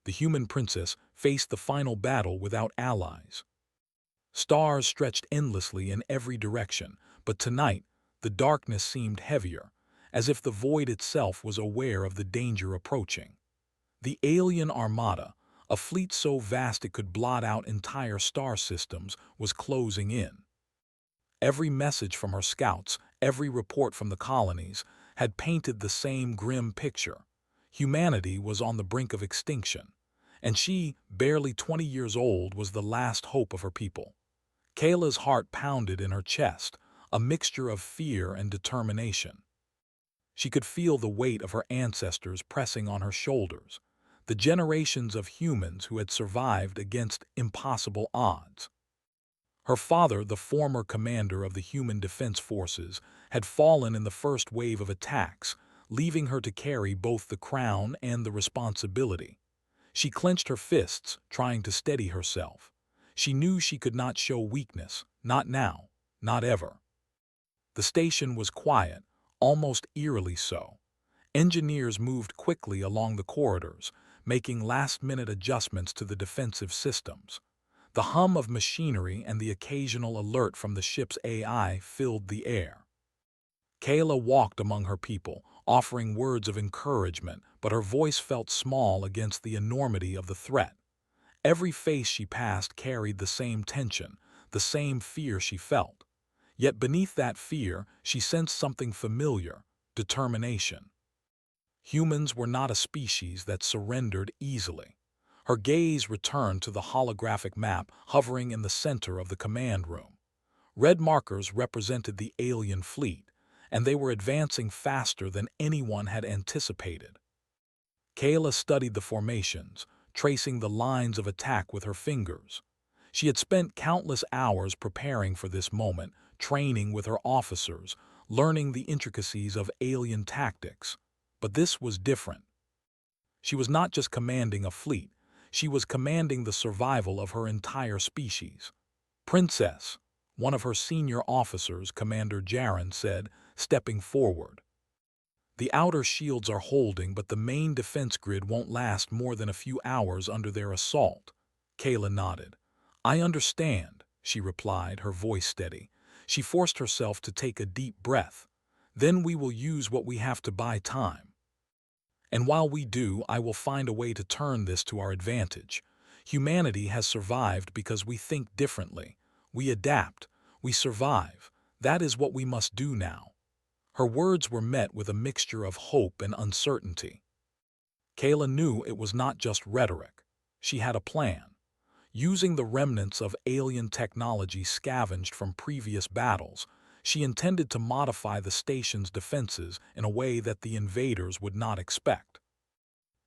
the human princess faced the final battle without allies. Stars stretched endlessly in every direction, but tonight the darkness seemed heavier, as if the void itself was aware of the danger approaching. The alien armada, a fleet so vast it could blot out entire star systems, was closing in. Every message from her scouts, every report from the colonies, had painted the same grim picture. Humanity was on the brink of extinction, and she, barely 20 years old, was the last hope of her people. Kayla's heart pounded in her chest, a mixture of fear and determination. She could feel the weight of her ancestors pressing on her shoulders, the generations of humans who had survived against impossible odds. Her father, the former commander of the Human Defense Forces, had fallen in the first wave of attacks, leaving her to carry both the crown and the responsibility. She clenched her fists, trying to steady herself. She knew she could not show weakness, not now, not ever. The station was quiet, almost eerily so. Engineers moved quickly along the corridors, making last-minute adjustments to the defensive systems. The hum of machinery and the occasional alert from the ship's AI filled the air. Kayla walked among her people, offering words of encouragement, but her voice felt small against the enormity of the threat. Every face she passed carried the same tension, the same fear she felt. Yet beneath that fear, she sensed something familiar: determination. Humans were not a species that surrendered easily. Her gaze returned to the holographic map hovering in the center of the command room. Red markers represented the alien fleet, and they were advancing faster than anyone had anticipated. Kayla studied the formations, tracing the lines of attack with her fingers. She had spent countless hours preparing for this moment, training with her officers, learning the intricacies of alien tactics. But this was different. She was not just commanding a fleet, she was commanding the survival of her entire species. "Princess," one of her senior officers, Commander Jaren, said, stepping forward. "The outer shields are holding, but the main defense grid won't last more than a few hours under their assault." Kayla nodded. "I understand," she replied, her voice steady. She forced herself to take a deep breath. "Then we will use what we have to buy time. And while we do, I will find a way to turn this to our advantage. Humanity has survived because we think differently. We adapt. We survive. That is what we must do now." Her words were met with a mixture of hope and uncertainty. Kayla knew it was not just rhetoric. She had a plan. Using the remnants of alien technology scavenged from previous battles, she intended to modify the station's defenses in a way that the invaders would not expect.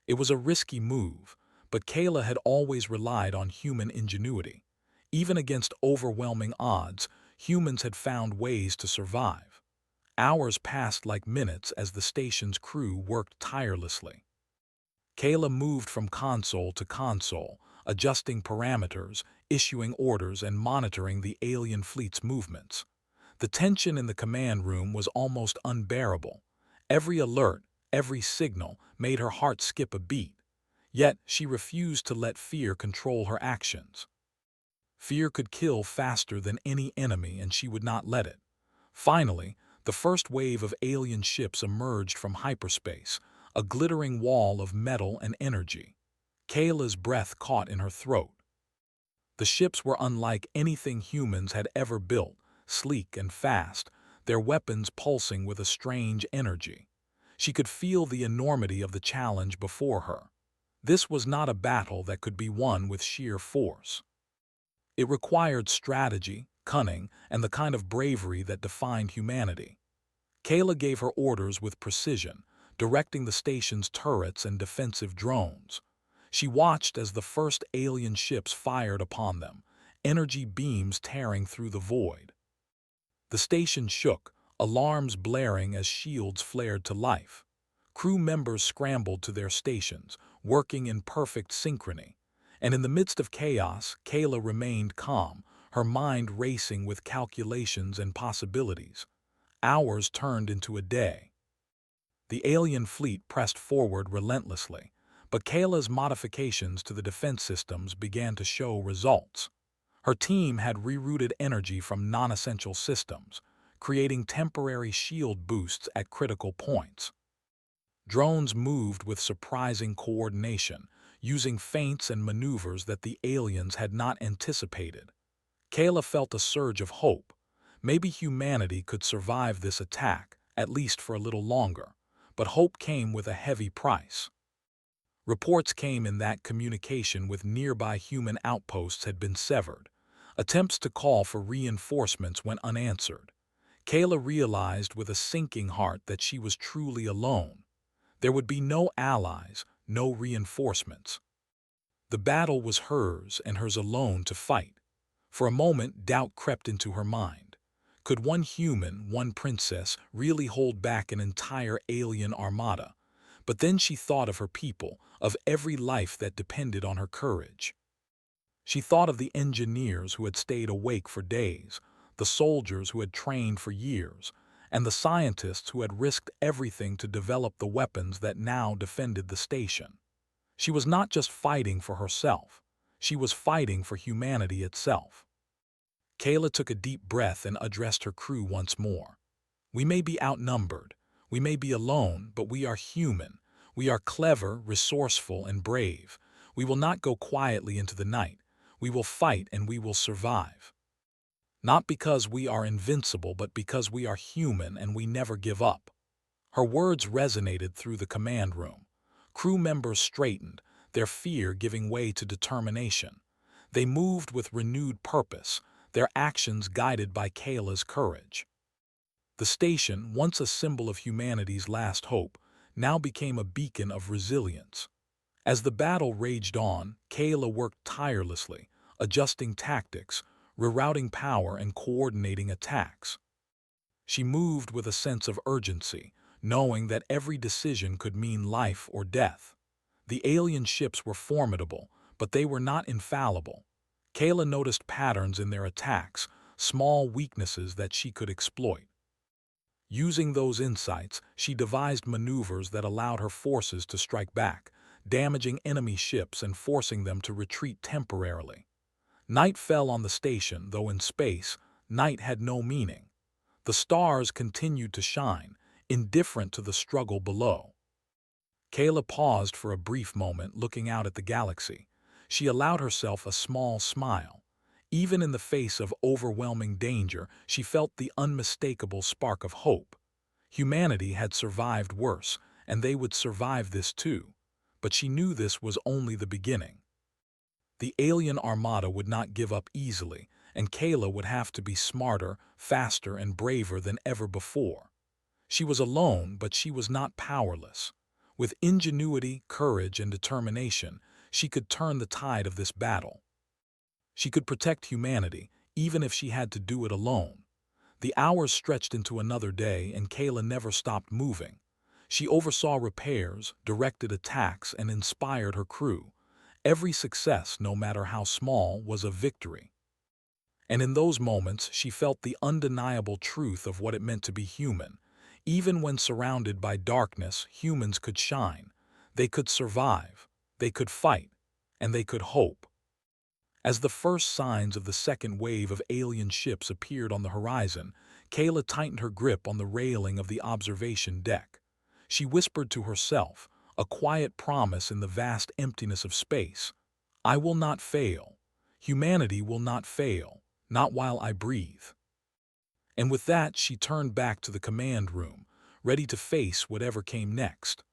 It was a risky move, but Kayla had always relied on human ingenuity. Even against overwhelming odds, humans had found ways to survive. Hours passed like minutes as the station's crew worked tirelessly. Kayla moved from console to console, adjusting parameters, issuing orders, and monitoring the alien fleet's movements. The tension in the command room was almost unbearable. Every alert, every signal made her heart skip a beat. Yet she refused to let fear control her actions. Fear could kill faster than any enemy, and she would not let it. Finally, the first wave of alien ships emerged from hyperspace, a glittering wall of metal and energy. Kayla's breath caught in her throat. The ships were unlike anything humans had ever built, sleek and fast, their weapons pulsing with a strange energy. She could feel the enormity of the challenge before her. This was not a battle that could be won with sheer force. It required strategy, cunning, and the kind of bravery that defined humanity. Kayla gave her orders with precision, directing the station's turrets and defensive drones. She watched as the first alien ships fired upon them, energy beams tearing through the void. The station shook, alarms blaring as shields flared to life. Crew members scrambled to their stations, working in perfect synchrony. And in the midst of chaos, Kayla remained calm, her mind racing with calculations and possibilities. Hours turned into a day. The alien fleet pressed forward relentlessly, But Kayla's modifications to the defense systems began to show results. Her team had rerouted energy from non-essential systems, creating temporary shield boosts at critical points. Drones moved with surprising coordination, using feints and maneuvers that the aliens had not anticipated. Kayla felt a surge of hope. Maybe humanity could survive this attack, at least for a little longer. But hope came with a heavy price. Reports came in that communication with nearby human outposts had been severed. Attempts to call for reinforcements went unanswered. Kayla realized with a sinking heart that she was truly alone. There would be no allies, no reinforcements. The battle was hers and hers alone to fight. For a moment, doubt crept into her mind. Could one human, one princess, really hold back an entire alien armada? But then she thought of her people, of every life that depended on her courage. She thought of the engineers who had stayed awake for days, the soldiers who had trained for years, and the scientists who had risked everything to develop the weapons that now defended the station. She was not just fighting for herself. She was fighting for humanity itself. Kayla took a deep breath and addressed her crew once more. We may be outnumbered, we may be alone, but we are human. We are clever, resourceful, and brave. We will not go quietly into the night. We will fight and we will survive. Not because we are invincible, but because we are human and we never give up. Her words resonated through the command room. Crew members straightened, their fear giving way to determination. They moved with renewed purpose, their actions guided by Kayla's courage. The station, once a symbol of humanity's last hope, now became a beacon of resilience. As the battle raged on, Kayla worked tirelessly, adjusting tactics, rerouting power, and coordinating attacks. She moved with a sense of urgency, knowing that every decision could mean life or death. The alien ships were formidable, but they were not infallible. Kayla noticed patterns in their attacks, small weaknesses that she could exploit. Using those insights, she devised maneuvers that allowed her forces to strike back, damaging enemy ships and forcing them to retreat temporarily. Night fell on the station, though in space, night had no meaning. The stars continued to shine, indifferent to the struggle below. Kayla paused for a brief moment, looking out at the galaxy. She allowed herself a small smile. Even in the face of overwhelming danger, she felt the unmistakable spark of hope. Humanity had survived worse, and they would survive this too. But she knew this was only the beginning. The alien armada would not give up easily, and Kayla would have to be smarter, faster, and braver than ever before. She was alone, but she was not powerless. With ingenuity, courage, and determination, she could turn the tide of this battle. She could protect humanity, even if she had to do it alone. The hours stretched into another day, and Kayla never stopped moving. She oversaw repairs, directed attacks, and inspired her crew. Every success, no matter how small, was a victory. And in those moments, she felt the undeniable truth of what it meant to be human. Even when surrounded by darkness, humans could shine. They could survive, they could fight, and they could hope. As the first signs of the second wave of alien ships appeared on the horizon, Kayla tightened her grip on the railing of the observation deck. She whispered to herself, a quiet promise in the vast emptiness of space. I will not fail. Humanity will not fail, not while I breathe. And with that, she turned back to the command room, ready to face whatever came next.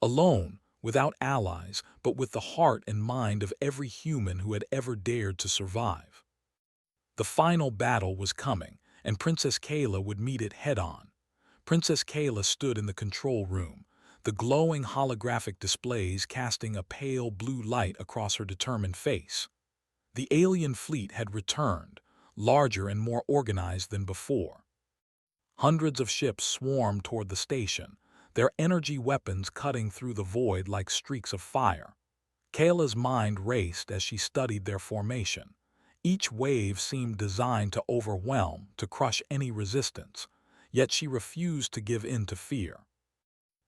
Alone, without allies, but with the heart and mind of every human who had ever dared to survive. The final battle was coming, and Princess Kayla would meet it head-on. Princess Kayla stood in the control room, the glowing holographic displays casting a pale blue light across her determined face. The alien fleet had returned, larger and more organized than before. Hundreds of ships swarmed toward the station, their energy weapons cutting through the void like streaks of fire. Kayla's mind raced as she studied their formation. Each wave seemed designed to overwhelm, to crush any resistance, yet she refused to give in to fear.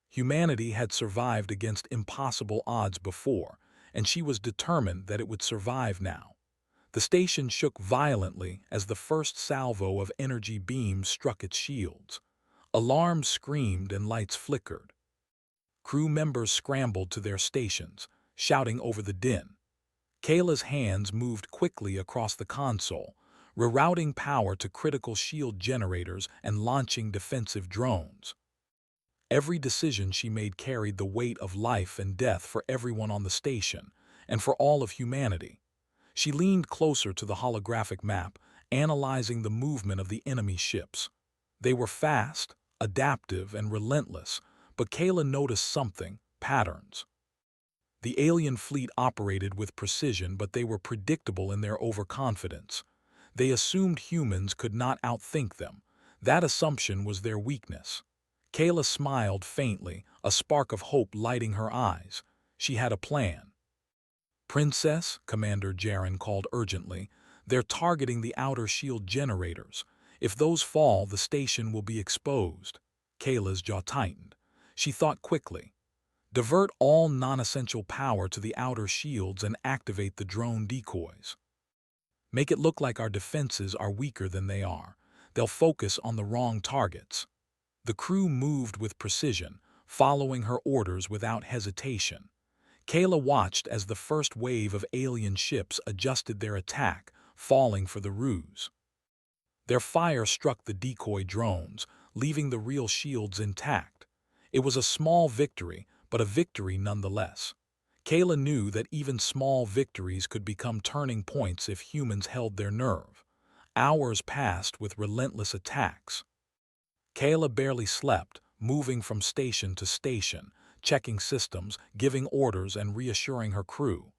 Humanity had survived against impossible odds before, and she was determined that it would survive now. The station shook violently as the first salvo of energy beams struck its shields. Alarms screamed and lights flickered. Crew members scrambled to their stations, shouting over the din. Kayla's hands moved quickly across the console, rerouting power to critical shield generators and launching defensive drones. Every decision she made carried the weight of life and death for everyone on the station, and for all of humanity. She leaned closer to the holographic map, analyzing the movement of the enemy ships. They were fast, adaptive, and relentless, but Kayla noticed something: patterns. The alien fleet operated with precision, but they were predictable in their overconfidence. They assumed humans could not outthink them. That assumption was their weakness. Kayla smiled faintly, a spark of hope lighting her eyes. She had a plan. "Princess," Commander Jaren called urgently, "they're targeting the outer shield generators. If those fall, the station will be exposed." Kayla's jaw tightened. She thought quickly. Divert all non-essential power to the outer shields and activate the drone decoys. Make it look like our defenses are weaker than they are. They'll focus on the wrong targets. The crew moved with precision, following her orders without hesitation. Kayla watched as the first wave of alien ships adjusted their attack, falling for the ruse. Their fire struck the decoy drones, leaving the real shields intact. It was a small victory, but a victory nonetheless. Kayla knew that even small victories could become turning points if humans held their nerve. Hours passed with relentless attacks. Kayla barely slept, moving from station to station, checking systems, giving orders, and reassuring her crew.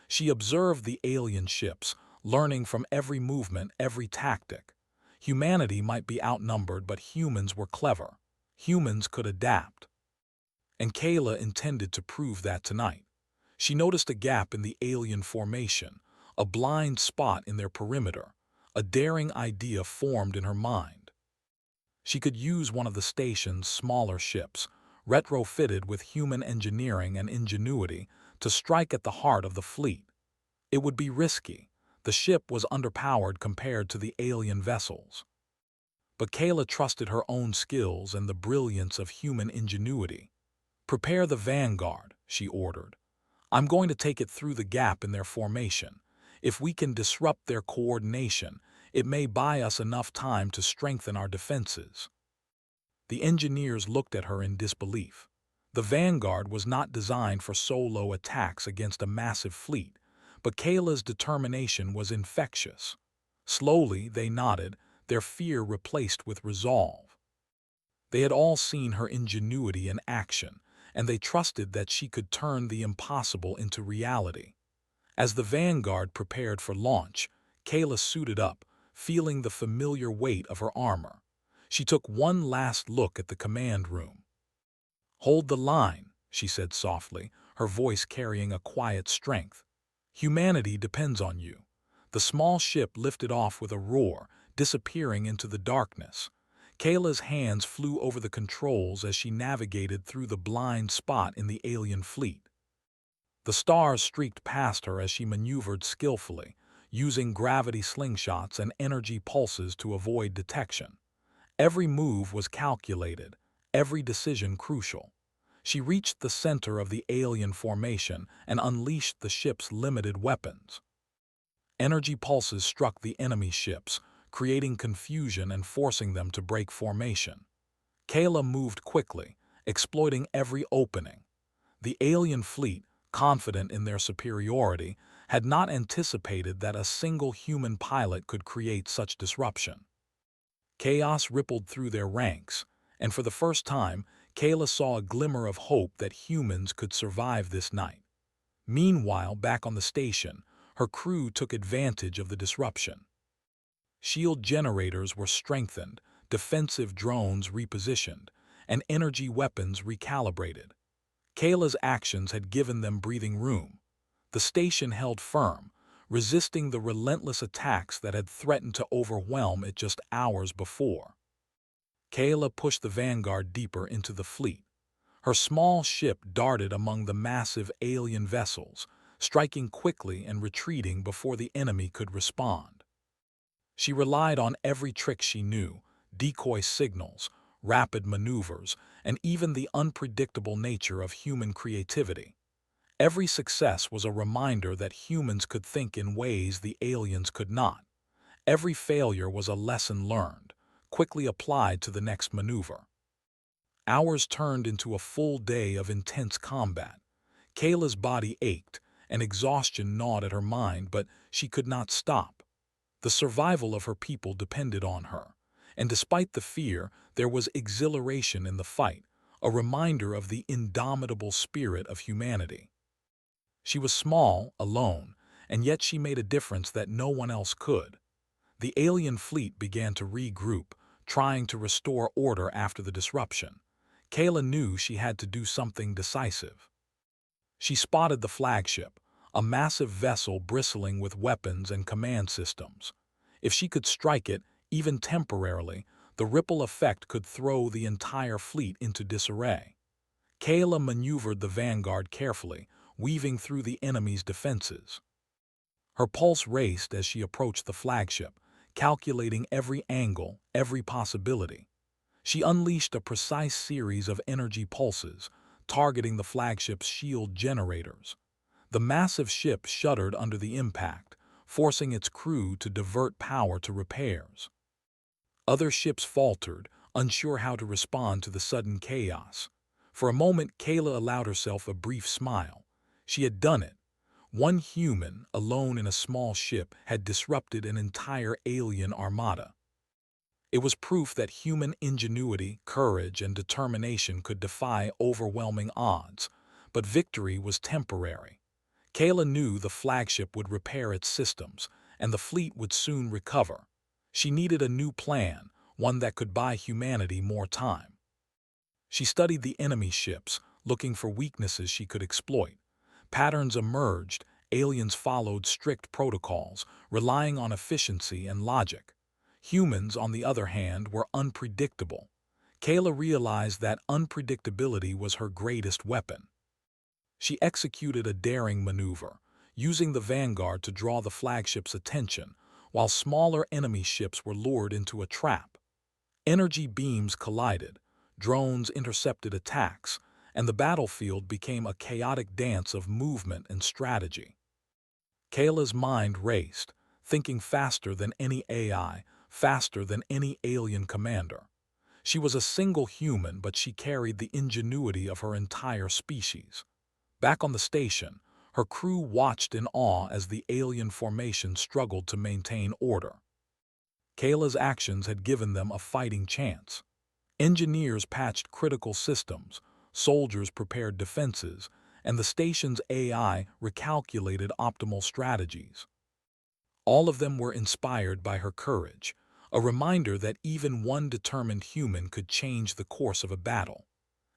She observed the alien ships, learning from every movement, every tactic. Humanity might be outnumbered, but humans were clever. Humans could adapt. And Kayla intended to prove that tonight. She noticed a gap in the alien formation, a blind spot in their perimeter. A daring idea formed in her mind. She could use one of the station's smaller ships, retrofitted with human engineering and ingenuity, to strike at the heart of the fleet. It would be risky. The ship was underpowered compared to the alien vessels. But Kayla trusted her own skills and the brilliance of human ingenuity. "Prepare the vanguard," she ordered. "I'm going to take it through the gap in their formation. If we can disrupt their coordination, it may buy us enough time to strengthen our defenses." The engineers looked at her in disbelief. The vanguard was not designed for solo attacks against a massive fleet, but Kayla's determination was infectious. Slowly, they nodded, their fear replaced with resolve. They had all seen her ingenuity in action, and they trusted that she could turn the impossible into reality. As the vanguard prepared for launch, Kayla suited up, feeling the familiar weight of her armor. She took one last look at the command room. "Hold the line," she said softly, her voice carrying a quiet strength. "Humanity depends on you." The small ship lifted off with a roar, disappearing into the darkness. Kayla's hands flew over the controls as she navigated through the blind spot in the alien fleet. The stars streaked past her as she maneuvered skillfully, using gravity slingshots and energy pulses to avoid detection. Every move was calculated, every decision crucial. She reached the center of the alien formation and unleashed the ship's limited weapons. Energy pulses struck the enemy ships, creating confusion and forcing them to break formation. Kayla moved quickly, exploiting every opening. The alien fleet, confident in their superiority, had not anticipated that a single human pilot could create such disruption. Chaos rippled through their ranks, and for the first time, Kayla saw a glimmer of hope that humans could survive this night. Meanwhile, back on the station, her crew took advantage of the disruption. Shield generators were strengthened, defensive drones repositioned, and energy weapons recalibrated. Kayla's actions had given them breathing room. The station held firm, resisting the relentless attacks that had threatened to overwhelm it just hours before. Kayla pushed the vanguard deeper into the fleet. Her small ship darted among the massive alien vessels, striking quickly and retreating before the enemy could respond. She relied on every trick she knew: decoy signals, rapid maneuvers, and even the unpredictable nature of human creativity. Every success was a reminder that humans could think in ways the aliens could not. Every failure was a lesson learned, quickly applied to the next maneuver. Hours turned into a full day of intense combat. Kayla's body ached, and exhaustion gnawed at her mind, but she could not stop. The survival of her people depended on her, and despite the fear, there was exhilaration in the fight, a reminder of the indomitable spirit of humanity. She was small, alone, and yet she made a difference that no one else could. The alien fleet began to regroup, trying to restore order after the disruption. Kayla knew she had to do something decisive. She spotted the flagship, a massive vessel bristling with weapons and command systems. If she could strike it, even temporarily, the ripple effect could throw the entire fleet into disarray. Kayla maneuvered the vanguard carefully, weaving through the enemy's defenses. Her pulse raced as she approached the flagship, calculating every angle, every possibility. She unleashed a precise series of energy pulses, targeting the flagship's shield generators. The massive ship shuddered under the impact, forcing its crew to divert power to repairs. Other ships faltered, unsure how to respond to the sudden chaos. For a moment, Kayla allowed herself a brief smile. She had done it. One human, alone in a small ship, had disrupted an entire alien armada. It was proof that human ingenuity, courage, and determination could defy overwhelming odds, but victory was temporary. Kayla knew the flagship would repair its systems, and the fleet would soon recover. She needed a new plan, one that could buy humanity more time. She studied the enemy ships, looking for weaknesses she could exploit. Patterns emerged, aliens followed strict protocols, relying on efficiency and logic. Humans, on the other hand, were unpredictable. Kayla realized that unpredictability was her greatest weapon. She executed a daring maneuver, using the vanguard to draw the flagship's attention, while smaller enemy ships were lured into a trap. Energy beams collided, drones intercepted attacks, and the battlefield became a chaotic dance of movement and strategy. Kayla's mind raced, thinking faster than any AI, faster than any alien commander. She was a single human, but she carried the ingenuity of her entire species. Back on the station, her crew watched in awe as the alien formation struggled to maintain order. Kayla's actions had given them a fighting chance. Engineers patched critical systems, soldiers prepared defenses, and the station's AI recalculated optimal strategies. All of them were inspired by her courage, a reminder that even one determined human could change the course of a battle.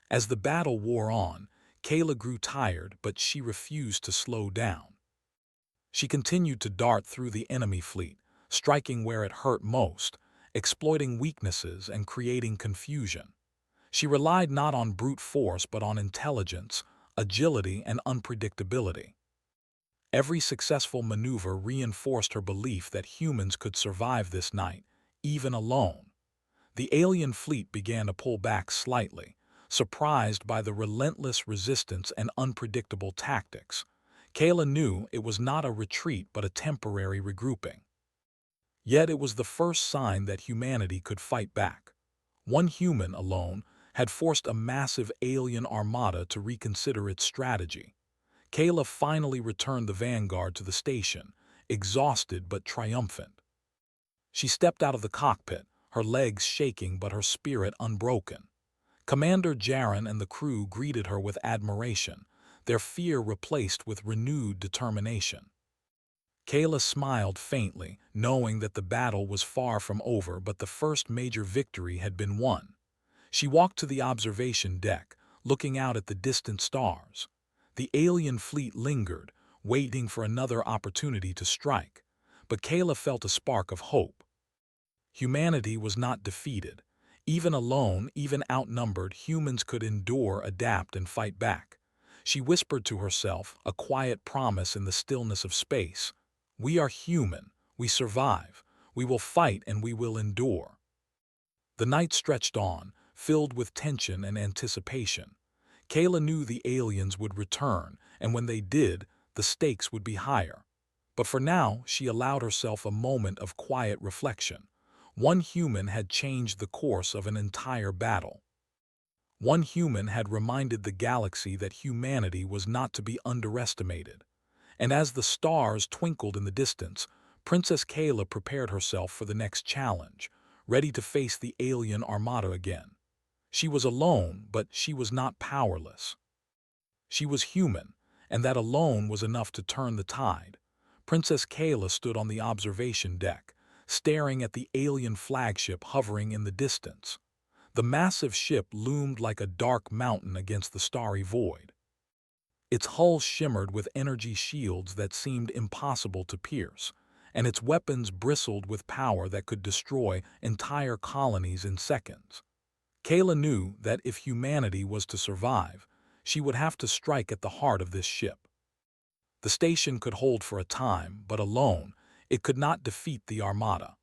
As the battle wore on, Kayla grew tired, but she refused to slow down. She continued to dart through the enemy fleet, striking where it hurt most, exploiting weaknesses and creating confusion. She relied not on brute force but on intelligence, agility, and unpredictability. Every successful maneuver reinforced her belief that humans could survive this night, even alone. The alien fleet began to pull back slightly, surprised by the relentless resistance and unpredictable tactics. Kayla knew it was not a retreat but a temporary regrouping. Yet it was the first sign that humanity could fight back. One human alone had forced a massive alien armada to reconsider its strategy. Kayla finally returned the vanguard to the station, exhausted but triumphant. She stepped out of the cockpit, her legs shaking but her spirit unbroken. Commander Jaren and the crew greeted her with admiration, their fear replaced with renewed determination. Kayla smiled faintly, knowing that the battle was far from over, but the first major victory had been won. She walked to the observation deck, looking out at the distant stars. The alien fleet lingered, waiting for another opportunity to strike, but Kayla felt a spark of hope. Humanity was not defeated. Even alone, even outnumbered, humans could endure, adapt, and fight back. She whispered to herself, a quiet promise in the stillness of space. We are human. We survive. We will fight and we will endure. The night stretched on, filled with tension and anticipation. Kayla knew the aliens would return, and when they did, the stakes would be higher. But for now, she allowed herself a moment of quiet reflection. One human had changed the course of an entire battle. One human had reminded the galaxy that humanity was not to be underestimated. And as the stars twinkled in the distance, Princess Kayla prepared herself for the next challenge, ready to face the alien armada again. She was alone, but she was not powerless. She was human, and that alone was enough to turn the tide. Princess Kayla stood on the observation deck, staring at the alien flagship hovering in the distance. The massive ship loomed like a dark mountain against the starry void. Its hull shimmered with energy shields that seemed impossible to pierce, and its weapons bristled with power that could destroy entire colonies in seconds. Kayla knew that if humanity was to survive, she would have to strike at the heart of this ship. The station could hold for a time, but alone, it could not defeat the armada.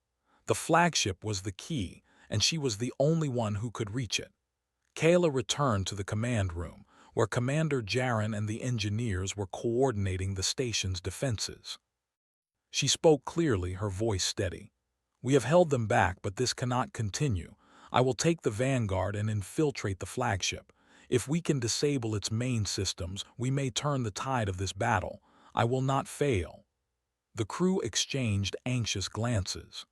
The flagship was the key, and she was the only one who could reach it. Kayla returned to the command room, where Commander Jaren and the engineers were coordinating the station's defenses. She spoke clearly, her voice steady. "We have held them back, but this cannot continue. I will take the vanguard and infiltrate the flagship. If we can disable its main systems, we may turn the tide of this battle. I will not fail." The crew exchanged anxious glances.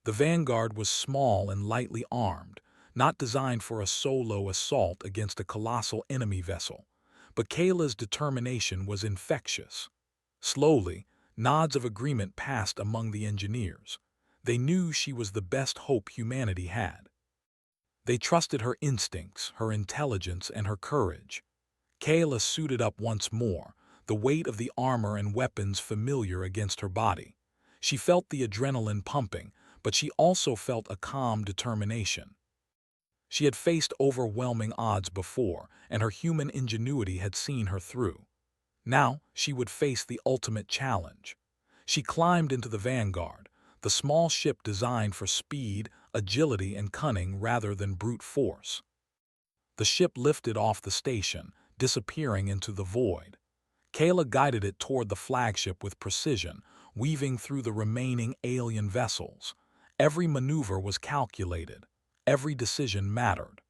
The vanguard was small and lightly armed, not designed for a solo assault against a colossal enemy vessel. But Kayla's determination was infectious. Slowly, nods of agreement passed among the engineers. They knew she was the best hope humanity had. They trusted her instincts, her intelligence, and her courage. Kayla suited up once more, the weight of the armor and weapons familiar against her body. She felt the adrenaline pumping, but she also felt a calm determination. She had faced overwhelming odds before, and her human ingenuity had seen her through. Now she would face the ultimate challenge. She climbed into the vanguard, the small ship designed for speed, agility, and cunning rather than brute force. The ship lifted off the station, disappearing into the void. Kayla guided it toward the flagship with precision, weaving through the remaining alien vessels. Every maneuver was calculated. Every decision mattered.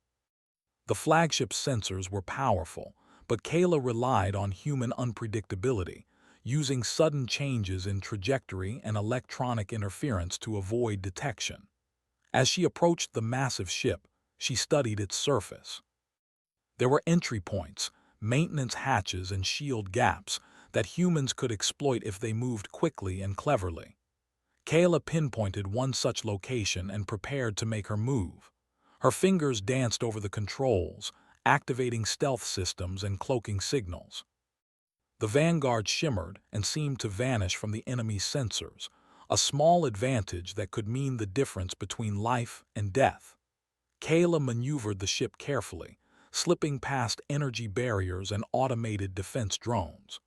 The flagship's sensors were powerful, but Kayla relied on human unpredictability, using sudden changes in trajectory and electronic interference to avoid detection. As she approached the massive ship, she studied its surface. There were entry points, maintenance hatches, and shield gaps that humans could exploit if they moved quickly and cleverly. Kayla pinpointed one such location and prepared to make her move. Her fingers danced over the controls, activating stealth systems and cloaking signals. The vanguard shimmered and seemed to vanish from the enemy's sensors, a small advantage that could mean the difference between life and death. Kayla maneuvered the ship carefully, slipping past energy barriers and automated defense drones.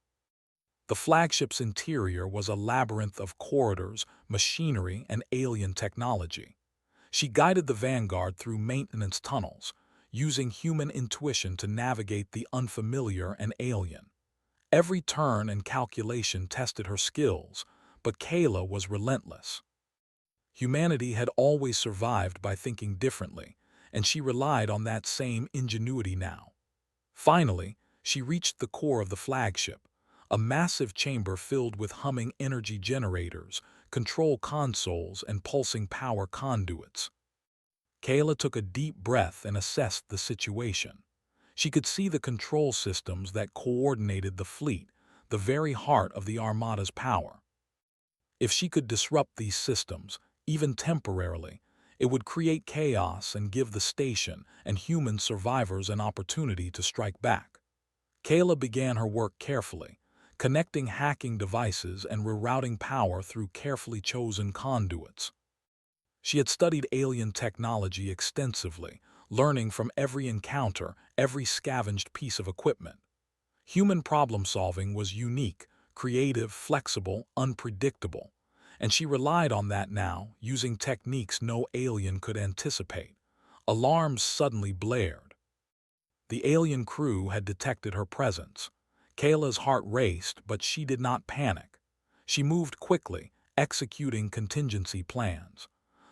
The flagship's interior was a labyrinth of corridors, machinery, and alien technology. She guided the vanguard through maintenance tunnels, using human intuition to navigate the unfamiliar and alien. Every turn and calculation tested her skills, but Kayla was relentless. Humanity had always survived by thinking differently, and she relied on that same ingenuity now. Finally, she reached the core of the flagship, a massive chamber filled with humming energy generators, control consoles, and pulsing power conduits. Kayla took a deep breath and assessed the situation. She could see the control systems that coordinated the fleet, the very heart of the Armada's power. If she could disrupt these systems, even temporarily, it would create chaos and give the station and human survivors an opportunity to strike back. Kayla began her work carefully, connecting hacking devices and rerouting power through carefully chosen conduits. She had studied alien technology extensively, learning from every encounter, every scavenged piece of equipment. Human problem-solving was unique, creative, flexible, unpredictable, and she relied on that now, using techniques no alien could anticipate. Alarms suddenly blared. The alien crew had detected her presence. Kayla's heart raced, but she did not panic. She moved quickly, executing contingency plans.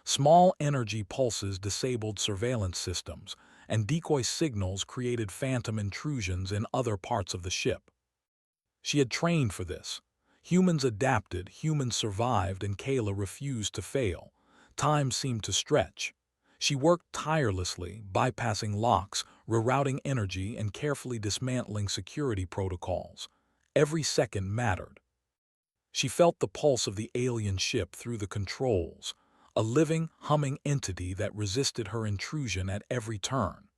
Small energy pulses disabled surveillance systems, and decoy signals created phantom intrusions in other parts of the ship. She had trained for this. Humans adapted, humans survived, and Kayla refused to fail. Time seemed to stretch. She worked tirelessly, bypassing locks, rerouting energy, and carefully dismantling security protocols. Every second mattered. She felt the pulse of the alien ship through the controls, a living, humming entity that resisted her intrusion at every turn.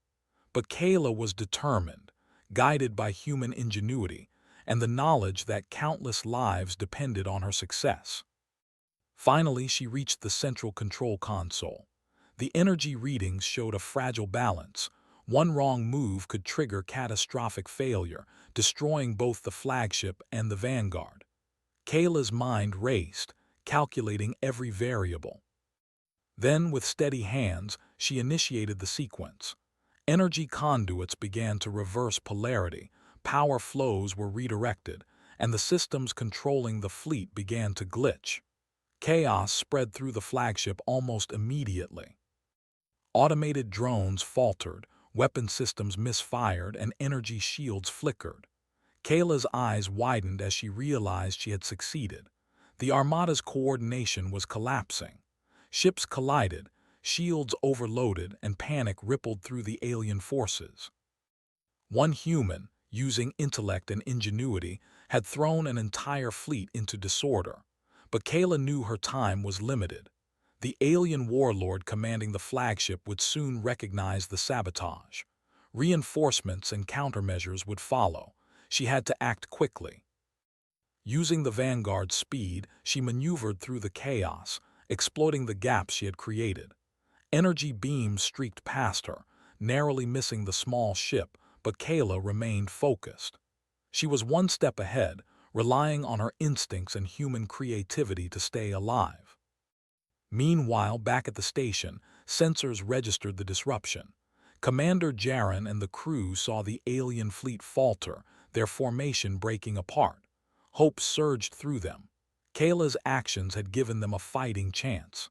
But Kayla was determined, guided by human ingenuity, and the knowledge that countless lives depended on her success. Finally, she reached the central control console. The energy readings showed a fragile balance. One wrong move could trigger catastrophic failure, destroying both the flagship and the Vanguard. Kayla's mind raced, calculating every variable. Then, with steady hands, she initiated the sequence. Energy conduits began to reverse polarity, power flows were redirected, and the systems controlling the fleet began to glitch. Chaos spread through the flagship almost immediately. Automated drones faltered, weapon systems misfired, and energy shields flickered. Kayla's eyes widened as she realized she had succeeded. The Armada's coordination was collapsing. Ships collided, shields overloaded, and panic rippled through the alien forces. One human, using intellect and ingenuity, had thrown an entire fleet into disorder. But Kayla knew her time was limited. The alien warlord commanding the flagship would soon recognize the sabotage. Reinforcements and countermeasures would follow. She had to act quickly. Using the Vanguard's speed, she maneuvered through the chaos, exploiting the gaps she had created. Energy beams streaked past her, narrowly missing the small ship, but Kayla remained focused. She was one step ahead, relying on her instincts and human creativity to stay alive. Meanwhile, back at the station, sensors registered the disruption. Commander Jaren and the crew saw the alien fleet falter, their formation breaking apart. Hope surged through them. Kayla's actions had given them a fighting chance.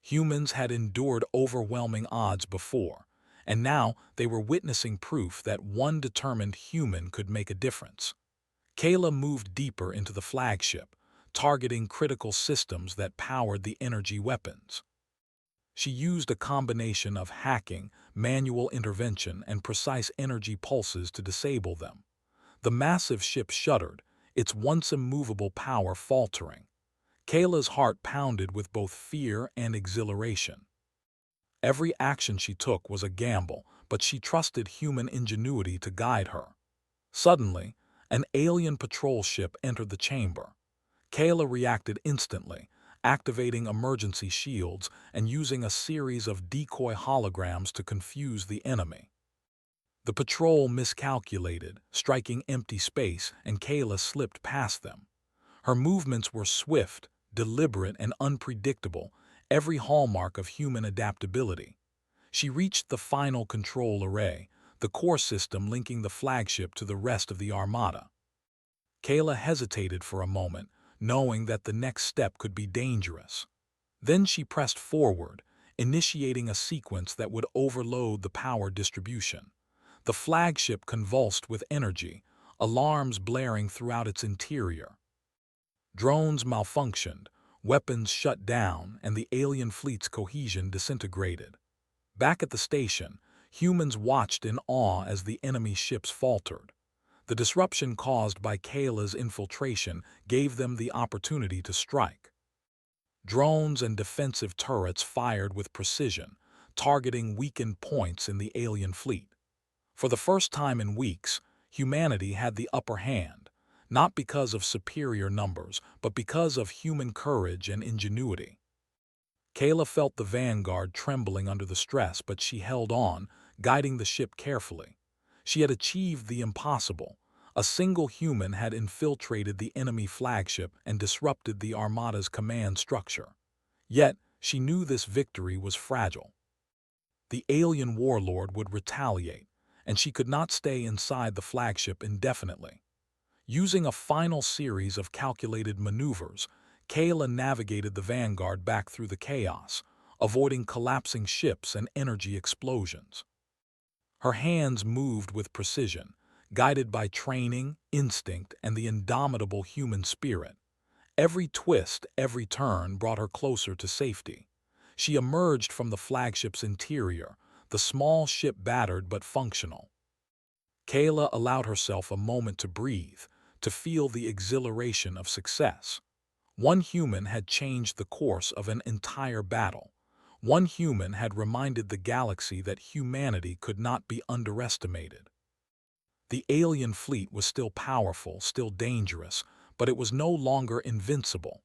Humans had endured overwhelming odds before, and now they were witnessing proof that one determined human could make a difference. Kayla moved deeper into the flagship, targeting critical systems that powered the energy weapons. She used a combination of hacking, manual intervention, and precise energy pulses to disable them. The massive ship shuddered, its once immovable power faltering. Kayla's heart pounded with both fear and exhilaration. Every action she took was a gamble, but she trusted human ingenuity to guide her. Suddenly, an alien patrol ship entered the chamber. Kayla reacted instantly, activating emergency shields and using a series of decoy holograms to confuse the enemy. The patrol miscalculated, striking empty space, and Kayla slipped past them. Her movements were swift, deliberate, and unpredictable, every hallmark of human adaptability. She reached the final control array, the core system linking the flagship to the rest of the Armada. Kayla hesitated for a moment, knowing that the next step could be dangerous. Then she pressed forward, initiating a sequence that would overload the power distribution. The flagship convulsed with energy, alarms blaring throughout its interior. Drones malfunctioned, weapons shut down, and the alien fleet's cohesion disintegrated. Back at the station, humans watched in awe as the enemy ships faltered. The disruption caused by Kayla's infiltration gave them the opportunity to strike. Drones and defensive turrets fired with precision, targeting weakened points in the alien fleet. For the first time in weeks, humanity had the upper hand, not because of superior numbers, but because of human courage and ingenuity. Kayla felt the vanguard trembling under the stress, but she held on, guiding the ship carefully. She had achieved the impossible. A single human had infiltrated the enemy flagship and disrupted the Armada's command structure. Yet, she knew this victory was fragile. The alien warlord would retaliate, and she could not stay inside the flagship indefinitely. Using a final series of calculated maneuvers, Kayla navigated the Vanguard back through the chaos, avoiding collapsing ships and energy explosions. Her hands moved with precision, guided by training, instinct, and the indomitable human spirit. Every twist, every turn brought her closer to safety. She emerged from the flagship's interior, the small ship battered but functional. Kayla allowed herself a moment to breathe, to feel the exhilaration of success. One human had changed the course of an entire battle. One human had reminded the galaxy that humanity could not be underestimated. The alien fleet was still powerful, still dangerous, but it was no longer invincible.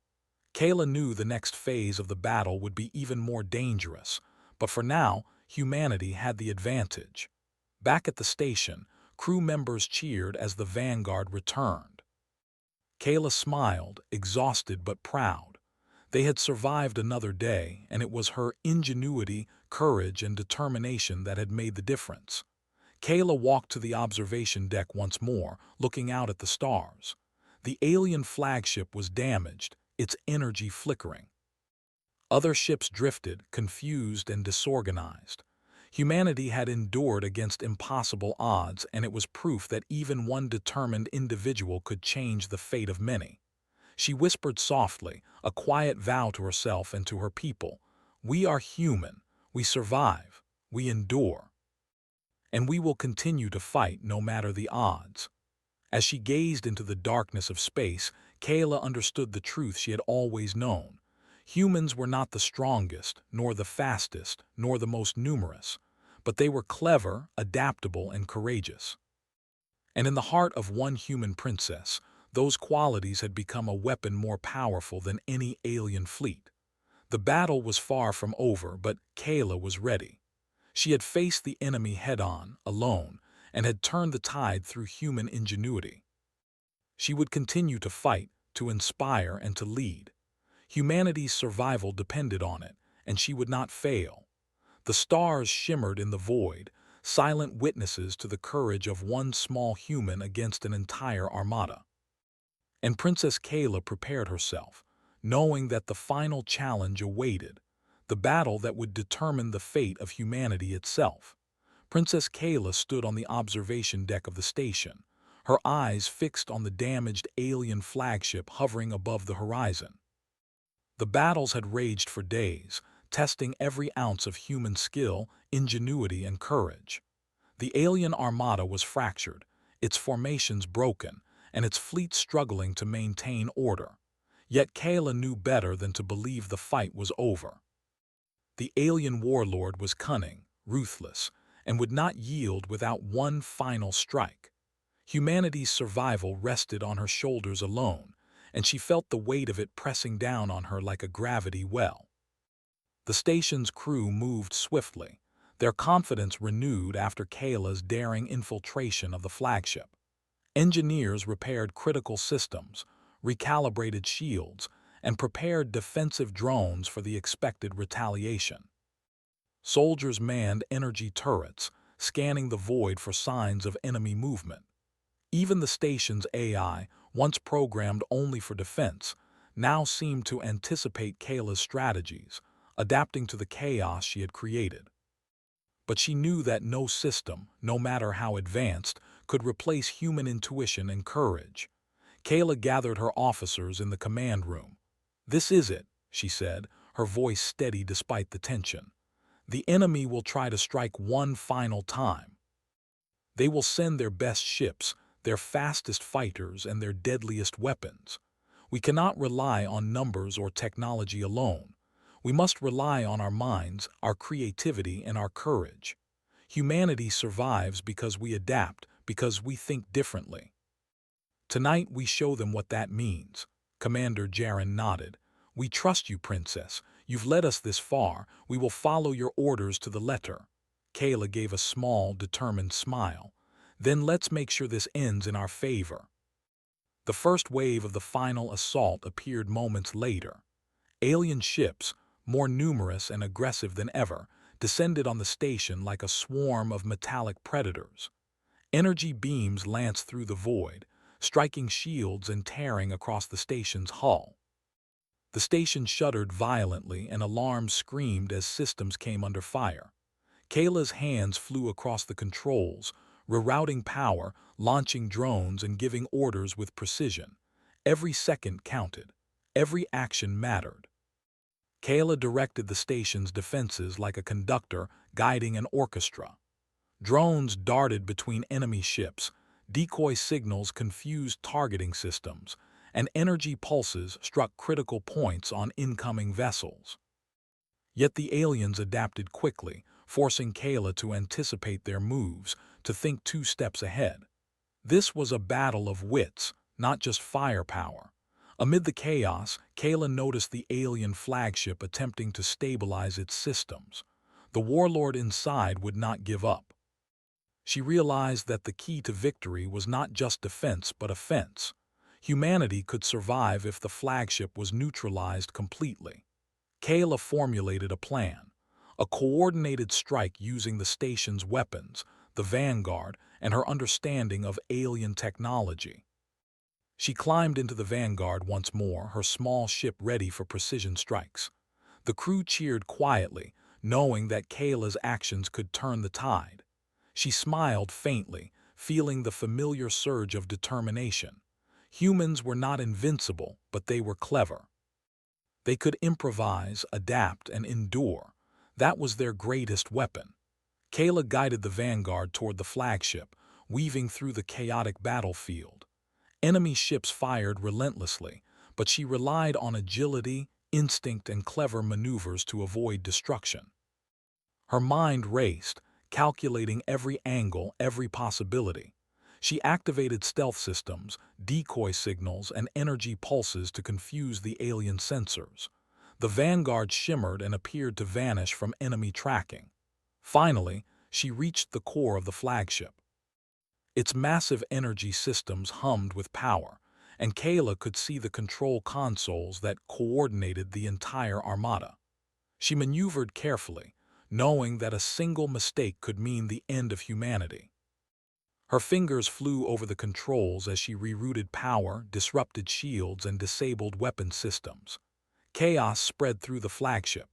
Kayla knew the next phase of the battle would be even more dangerous, but for now, humanity had the advantage. Back at the station, crew members cheered as the Vanguard returned. Kayla smiled, exhausted but proud. They had survived another day, and it was her ingenuity, courage, and determination that had made the difference. Kayla walked to the observation deck once more, looking out at the stars. The alien flagship was damaged, its energy flickering. Other ships drifted, confused and disorganized. Humanity had endured against impossible odds, and it was proof that even one determined individual could change the fate of many. She whispered softly, a quiet vow to herself and to her people. "We are human. We survive. We endure. And we will continue to fight no matter the odds." As she gazed into the darkness of space, Kayla understood the truth she had always known. Humans were not the strongest, nor the fastest, nor the most numerous, but they were clever, adaptable, and courageous. And in the heart of one human princess, those qualities had become a weapon more powerful than any alien fleet. The battle was far from over, but Kayla was ready. She had faced the enemy head-on, alone, and had turned the tide through human ingenuity. She would continue to fight, to inspire, and to lead. Humanity's survival depended on it, and she would not fail. The stars shimmered in the void, silent witnesses to the courage of one small human against an entire armada. And Princess Kayla prepared herself, knowing that the final challenge awaited, the battle that would determine the fate of humanity itself. Princess Kayla stood on the observation deck of the station, her eyes fixed on the damaged alien flagship hovering above the horizon. The battles had raged for days, testing every ounce of human skill, ingenuity, and courage. The alien armada was fractured, its formations broken, and its fleet struggling to maintain order. Yet Kayla knew better than to believe the fight was over. The alien warlord was cunning, ruthless, and would not yield without one final strike. Humanity's survival rested on her shoulders alone, and she felt the weight of it pressing down on her like a gravity well. The station's crew moved swiftly, their confidence renewed after Kayla's daring infiltration of the flagship. Engineers repaired critical systems, recalibrated shields, and prepared defensive drones for the expected retaliation. Soldiers manned energy turrets, scanning the void for signs of enemy movement. Even the station's AI, once programmed only for defense, now seemed to anticipate Kayla's strategies, adapting to the chaos she had created. But she knew that no system, no matter how advanced, could replace human intuition and courage. Kayla gathered her officers in the command room. "This is it," she said, her voice steady despite the tension. "The enemy will try to strike one final time. They will send their best ships, their fastest fighters, and their deadliest weapons. We cannot rely on numbers or technology alone. We must rely on our minds, our creativity, and our courage. Humanity survives because we adapt, because we think differently. Tonight we show them what that means." Commander Jaren nodded. "We trust you, Princess. You've led us this far. We will follow your orders to the letter. Kayla gave a small, determined smile. Then let's make sure this ends in our favor. The first wave of the final assault appeared moments later. Alien ships, more numerous and aggressive than ever, descended on the station like a swarm of metallic predators. Energy beams lanced through the void, striking shields and tearing across the station's hull. The station shuddered violently and alarms screamed as systems came under fire. Kayla's hands flew across the controls, rerouting power, launching drones, and giving orders with precision. Every second counted. Every action mattered. Kayla directed the station's defenses like a conductor guiding an orchestra. Drones darted between enemy ships, decoy signals confused targeting systems, and energy pulses struck critical points on incoming vessels. Yet the aliens adapted quickly, forcing Kayla to anticipate their moves, to think 2 steps ahead. This was a battle of wits, not just firepower. Amid the chaos, Kayla noticed the alien flagship attempting to stabilize its systems. The warlord inside would not give up. She realized that the key to victory was not just defense but offense. Humanity could survive if the flagship was neutralized completely. Kayla formulated a plan, a coordinated strike using the station's weapons, the Vanguard, and her understanding of alien technology. She climbed into the Vanguard once more, her small ship ready for precision strikes. The crew cheered quietly, knowing that Kayla's actions could turn the tide. She smiled faintly, feeling the familiar surge of determination. Humans were not invincible, but they were clever. They could improvise, adapt, and endure. That was their greatest weapon. Kayla guided the Vanguard toward the flagship, weaving through the chaotic battlefield. Enemy ships fired relentlessly, but she relied on agility, instinct, and clever maneuvers to avoid destruction. Her mind raced, calculating every angle, every possibility. She activated stealth systems, decoy signals, and energy pulses to confuse the alien sensors. The Vanguard shimmered and appeared to vanish from enemy tracking. Finally, she reached the core of the flagship. Its massive energy systems hummed with power, and Kayla could see the control consoles that coordinated the entire armada. She maneuvered carefully, knowing that a single mistake could mean the end of humanity. Her fingers flew over the controls as she rerouted power, disrupted shields, and disabled weapon systems. Chaos spread through the flagship.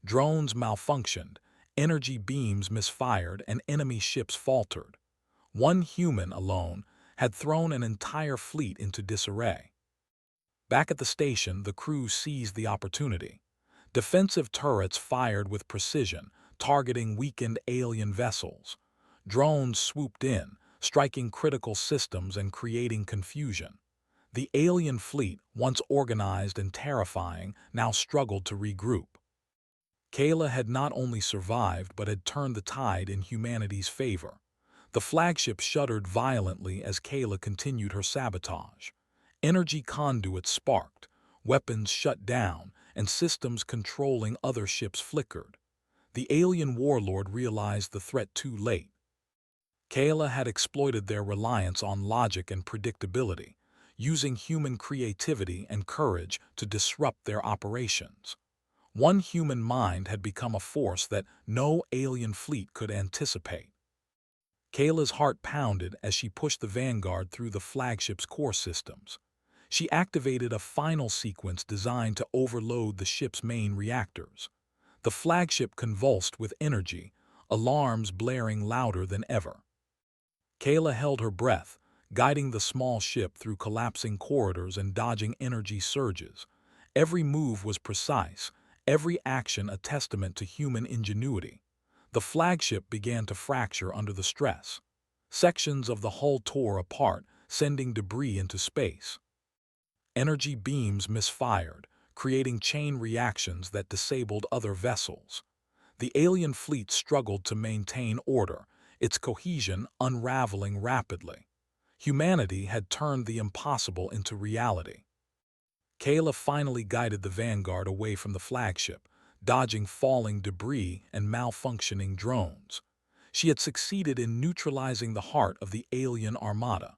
Drones malfunctioned, energy beams misfired, and enemy ships faltered. One human alone had thrown an entire fleet into disarray. Back at the station, the crew seized the opportunity. Defensive turrets fired with precision, targeting weakened alien vessels. Drones swooped in, striking critical systems and creating confusion. The alien fleet, once organized and terrifying, now struggled to regroup. Kayla had not only survived but had turned the tide in humanity's favor. The flagship shuddered violently as Kayla continued her sabotage. Energy conduits sparked, weapons shut down, and systems controlling other ships flickered. The alien warlord realized the threat too late. Kayla had exploited their reliance on logic and predictability, using human creativity and courage to disrupt their operations. One human mind had become a force that no alien fleet could anticipate. Kayla's heart pounded as she pushed the Vanguard through the flagship's core systems. She activated a final sequence designed to overload the ship's main reactors. The flagship convulsed with energy, alarms blaring louder than ever. Kayla held her breath, guiding the small ship through collapsing corridors and dodging energy surges. Every move was precise, every action a testament to human ingenuity. The flagship began to fracture under the stress. Sections of the hull tore apart, sending debris into space. Energy beams misfired, creating chain reactions that disabled other vessels. The alien fleet struggled to maintain order, its cohesion unraveling rapidly. Humanity had turned the impossible into reality. Kayla finally guided the Vanguard away from the flagship, dodging falling debris and malfunctioning drones. She had succeeded in neutralizing the heart of the alien armada.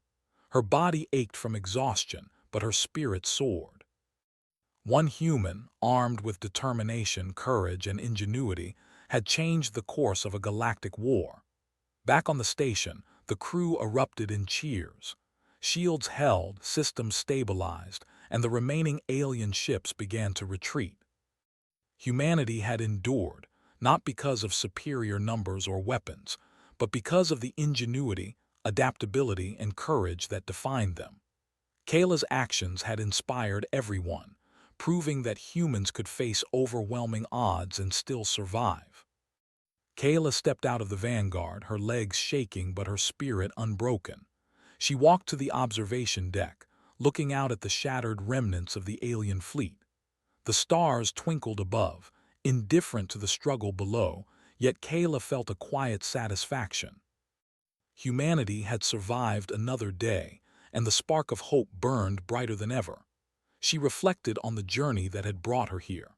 Her body ached from exhaustion, but her spirit soared. One human, armed with determination, courage, and ingenuity, had changed the course of a galactic war. Back on the station, the crew erupted in cheers. Shields held, systems stabilized, and the remaining alien ships began to retreat. Humanity had endured, not because of superior numbers or weapons, but because of the ingenuity, adaptability, and courage that defined them. Kayla's actions had inspired everyone, proving that humans could face overwhelming odds and still survive. Kayla stepped out of the vanguard, her legs shaking but her spirit unbroken. She walked to the observation deck, looking out at the shattered remnants of the alien fleet. The stars twinkled above, indifferent to the struggle below, yet Kayla felt a quiet satisfaction. Humanity had survived another day, and the spark of hope burned brighter than ever. She reflected on the journey that had brought her here.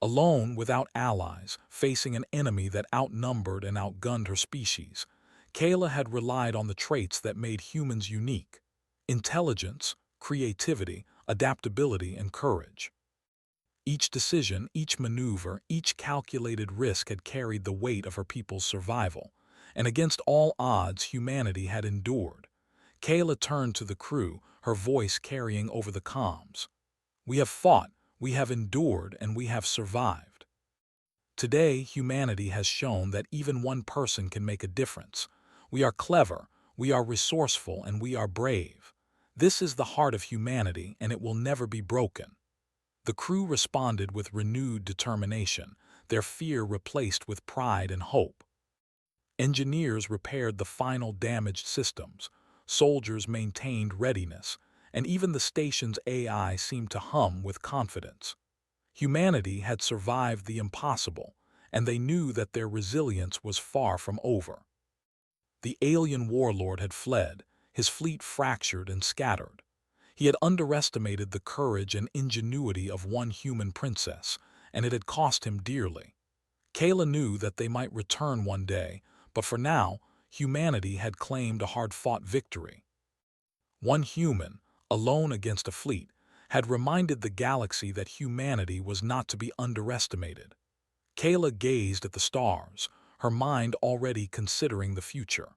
Alone, without allies, facing an enemy that outnumbered and outgunned her species, Kayla had relied on the traits that made humans unique: intelligence, creativity, adaptability, and courage. Each decision, each maneuver, each calculated risk had carried the weight of her people's survival, and against all odds humanity had endured. Kayla turned to the crew, her voice carrying over the comms. "We have fought, we have endured, and we have survived. Today, humanity has shown that even one person can make a difference. We are clever, we are resourceful, and we are brave. This is the heart of humanity, and it will never be broken." The crew responded with renewed determination, their fear replaced with pride and hope. Engineers repaired the final damaged systems, soldiers maintained readiness, and even the station's AI seemed to hum with confidence. Humanity had survived the impossible, and they knew that their resilience was far from over. The alien warlord had fled, his fleet fractured and scattered. He had underestimated the courage and ingenuity of one human princess, and it had cost him dearly. Kayla knew that they might return one day, but for now, humanity had claimed a hard-fought victory. One human, alone against a fleet, had reminded the galaxy that humanity was not to be underestimated. Kayla gazed at the stars, her mind already considering the future.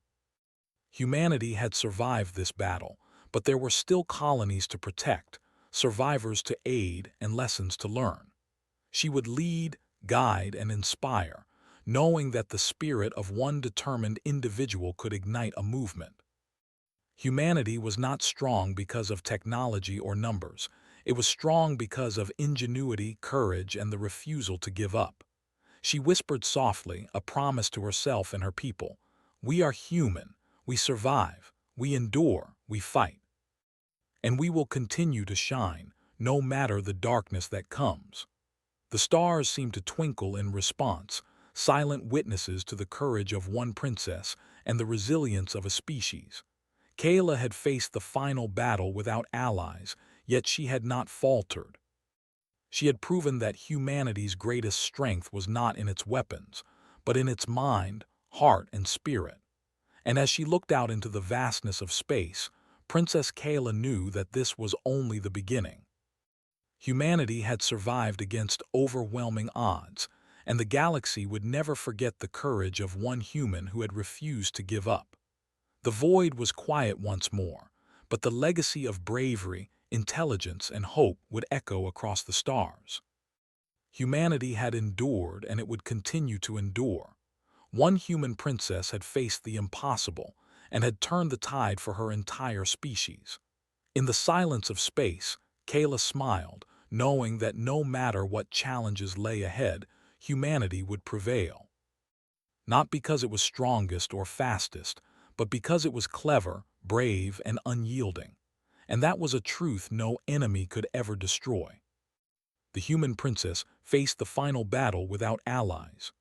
Humanity had survived this battle, but there were still colonies to protect, survivors to aid, and lessons to learn. She would lead, guide, and inspire, knowing that the spirit of one determined individual could ignite a movement. Humanity was not strong because of technology or numbers. It was strong because of ingenuity, courage, and the refusal to give up. She whispered softly, a promise to herself and her people: "We are human. We survive. We endure. We fight. And we will continue to shine, no matter the darkness that comes." The stars seemed to twinkle in response, silent witnesses to the courage of one princess and the resilience of a species. Kayla had faced the final battle without allies, yet she had not faltered. She had proven that humanity's greatest strength was not in its weapons, but in its mind, heart, and spirit. And as she looked out into the vastness of space, Princess Kayla knew that this was only the beginning. Humanity had survived against overwhelming odds, and the galaxy would never forget the courage of one human who had refused to give up. The void was quiet once more, but the legacy of bravery, intelligence, and hope would echo across the stars. Humanity had endured, and it would continue to endure. One human princess had faced the impossible and had turned the tide for her entire species. In the silence of space, Kayla smiled, knowing that no matter what challenges lay ahead, humanity would prevail. Not because it was strongest or fastest, but because it was clever, brave, and unyielding. And that was a truth no enemy could ever destroy. The human princess faced the final battle without allies.